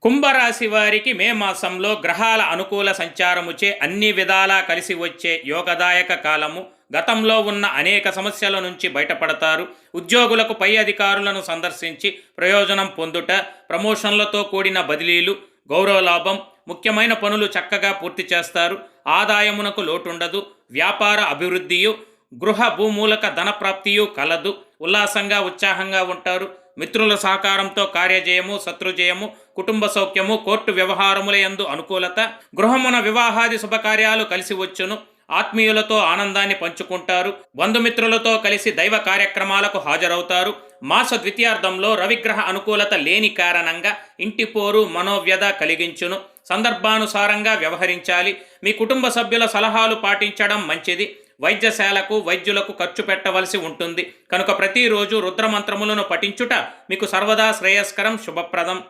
కుంభరాశి వారికి మే మాసంలో గ్రహాల అనుకూల సంచారముచే అన్ని విధాలా కలిసి వచ్చే యోగదాయక కాలము. గతంలో ఉన్న అనేక సమస్యల నుంచి బయటపడతారు. ఉద్యోగులకు పై అధికారులను సందర్శించి ప్రయోజనం పొందుట, ప్రమోషన్లతో కూడిన బదిలీలు, గౌరవ లాభం, ముఖ్యమైన పనులు చక్కగా పూర్తి చేస్తారు. ఆదాయమునకు లోటుండదు. వ్యాపార అభివృద్ధియు, గృహ భూమూలక ధనప్రాప్తియు కలదు. ఉల్లాసంగా ఉత్సాహంగా ఉంటారు. మిత్రుల సహకారంతో కార్యజయము, శత్రుజయము, కుటుంబ సౌఖ్యము, కోర్టు వ్యవహారముల యందు అనుకూలత, గృహమున వివాహాది శుభకార్యాలు కలిసి వచ్చును. ఆత్మీయులతో ఆనందాన్ని పంచుకుంటారు. బంధుమిత్రులతో కలిసి దైవ కార్యక్రమాలకు హాజరవుతారు. మాస ద్వితీయార్థంలో రవిగ్రహ అనుకూలత లేని కారణంగా ఇంటి పోరు, మనోవ్యధ కలిగించును. సందర్భానుసారంగా వ్యవహరించాలి. మీ కుటుంబ సభ్యుల సలహాలు పాటించడం మంచిది. వైద్యశాలకు, వైద్యులకు ఖర్చు పెట్టవలసి ఉంటుంది కనుక ప్రతిరోజు రుద్రమంత్రములను పఠించుట మీకు సర్వదా శ్రేయస్కరం, శుభప్రదం.